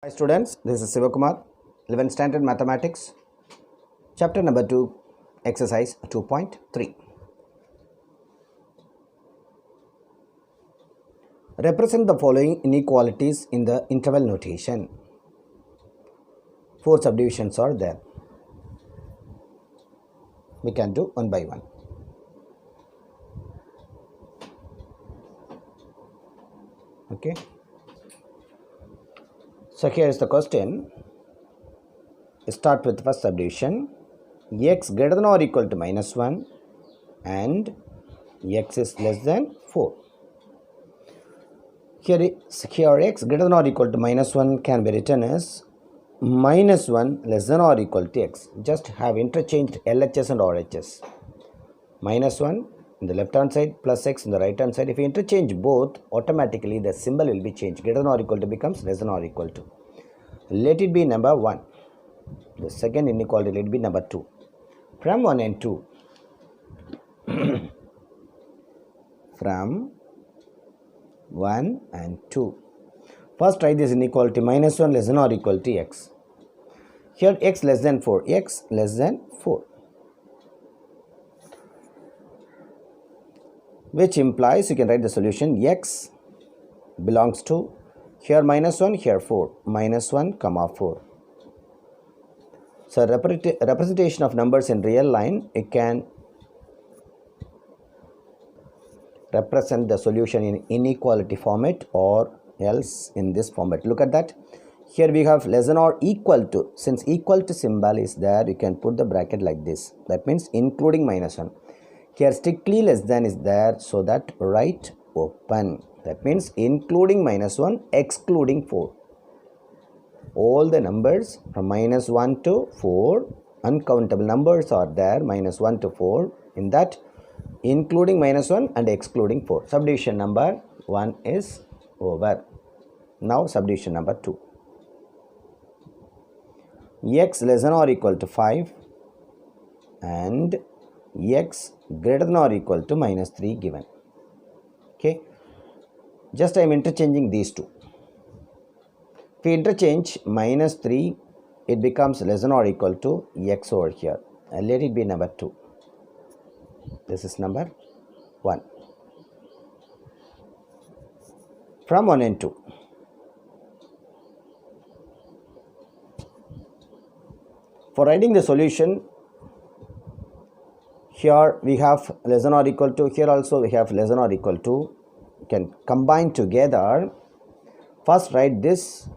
Hi students, this is Sivakumar, 11th Standard Mathematics, Chapter number 2, Exercise 2.3. Represent the following inequalities in the interval notation. 4 subdivisions are there. We can do one by one. Okay. So here is the question. Start with first subdivision. X greater than or equal to minus 1 and x is less than 4. Here x greater than or equal to minus 1 can be written as minus 1 less than or equal to x. Just have interchanged LHS and RHS. Minus 1 in the left hand side plus x in the right hand side. If you interchange both, automatically the symbol will be changed. Greater than or equal to becomes less than or equal to. Let it be number 1. The second inequality let it be number 2. From 1 and 2. From 1 and 2. First write this inequality minus 1 less than or equal to x. Here x less than 4. X less than 4. Which implies you can write the solution x belongs to here minus 1, here 4. Minus 1, comma 4. So representation of numbers in real line, it can represent the solution in inequality format or else in this format. Look at that. Here we have less than or equal to. Since equal to symbol is there, you can put the bracket like this. That means including minus 1. Here strictly less than is there, so that write open. That means including minus 1, excluding 4. All the numbers from minus 1 to 4, uncountable numbers are there, minus 1 to 4. In that, including minus 1 and excluding 4. Subdivision number 1 is over. Now subdivision number 2. X less than or equal to 5 and x greater than or equal to minus 3 given. Okay. Just I am interchanging these two. If we interchange minus 3, it becomes less than or equal to x over here. And let it be number 2. This is number 1. From 1 and 2. For writing the solution, here we have less than or equal to, here also we have less than or equal to. You can combine together. First write this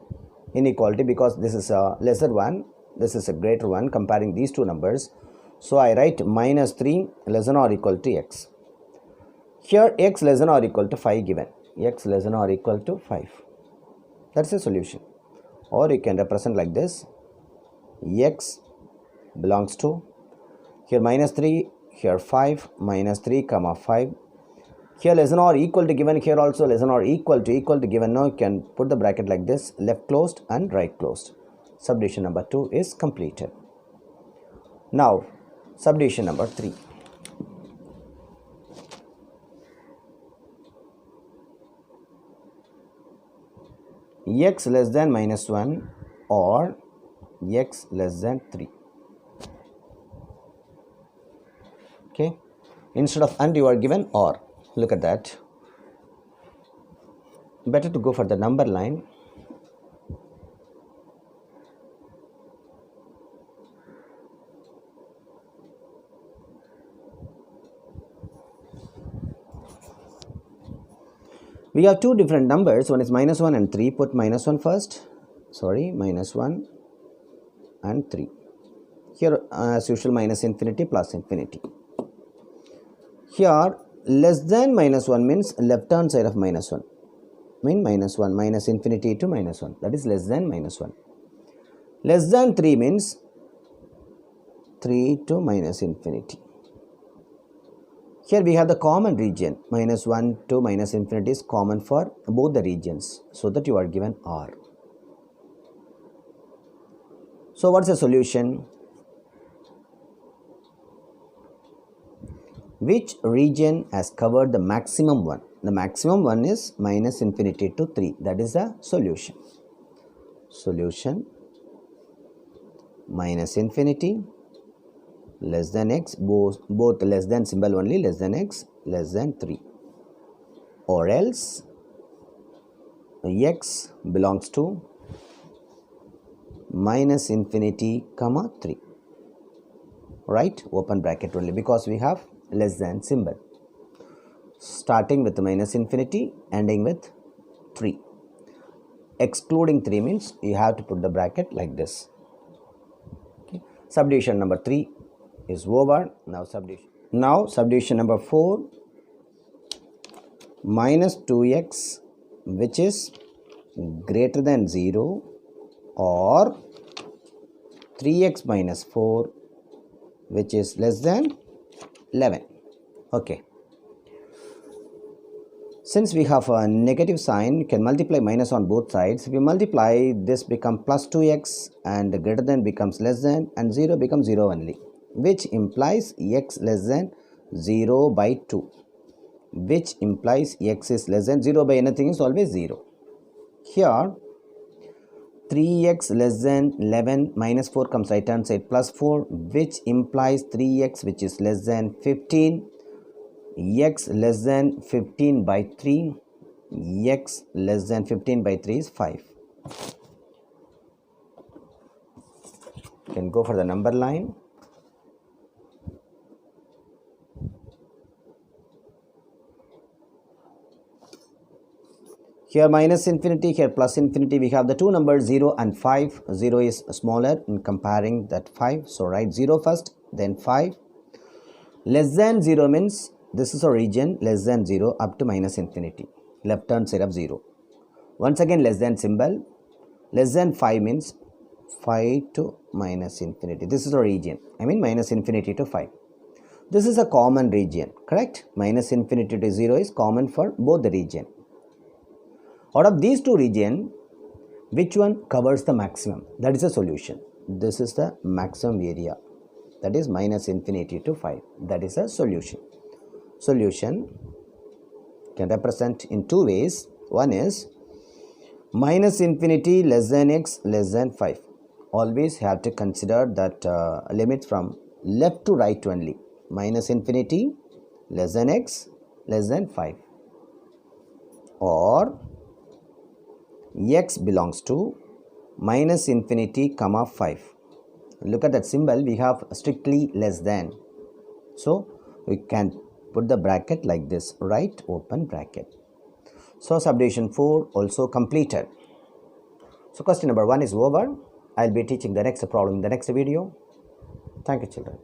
inequality because this is a lesser one, this is a greater one, comparing these two numbers. So I write minus 3 less than or equal to x. Here x less than or equal to 5 given. X less than or equal to 5. That's the solution. Or you can represent like this. X belongs to here minus 3, here 5, minus 3 comma 5. Here less than or equal to given, here also less than or equal to given. Now you can put the bracket like this, left closed and right closed. Subdivision number 2 is completed. Now subdivision number 3. X less than minus 1 or x less than 3. Okay. Instead of and you are given or. Look at that. Better to go for the number line. We have two different numbers. One is minus 1 and 3. Put minus 1 first. Sorry, minus 1 and 3. Here as usual minus infinity plus infinity. Here less than minus 1 means left hand side of minus 1. Mean minus 1, minus infinity to minus 1. That is less than minus 1. Less than 3 means 3 to minus infinity. Here we have the common region. Minus 1 to minus infinity is common for both the regions. So that you are given R. So what's the solution? Which region has covered the maximum one? The maximum one is minus infinity to 3. That is the solution. solution minus infinity less than x, both less than symbol only, less than x less than 3, or else x belongs to minus infinity comma 3, right, open bracket only, because we have less than symbol, starting with minus infinity ending with 3. Excluding 3 means you have to put the bracket like this. Okay. Subdivision number 3 is over. Now subdivision number 4, minus 2x which is greater than 0 or 3x minus 4 which is less than 11. Okay. Since we have a negative sign, you can multiply minus on both sides. If we multiply, this becomes plus 2x and greater than becomes less than, and 0 becomes 0 only, which implies x less than 0 by 2, which implies x is less than 0 by anything is always 0. Here 3x less than 11 minus 4 comes right hand side plus 4, which implies 3x which is less than 15, x less than 15 by 3, x less than 15 by 3 is 5. You can go for the number line. Here minus infinity, here plus infinity, we have the two numbers 0 and 5. 0 is smaller in comparing that 5, so write 0 first, then 5. Less than 0 means this is a region less than 0 up to minus infinity, left hand side of 0. Once again less than symbol, less than 5 means 5 to minus infinity. This is a region, I mean minus infinity to 5. This is a common region, correct? Minus infinity to 0 is common for both the region. Out of these two regions, which one covers the maximum? That is a solution. This is the maximum area, that is minus infinity to 5. That is a solution. Solution can represent in two ways. One is minus infinity less than x less than 5. Always have to consider that limit from left to right only. Minus infinity less than x less than 5, or x belongs to minus infinity comma 5. Look at that symbol, we have strictly less than, so we can put the bracket like this, right, open bracket. So subdivision 4 also completed. So question number 1 is over. I'll be teaching the next problem in the next video. Thank you, children.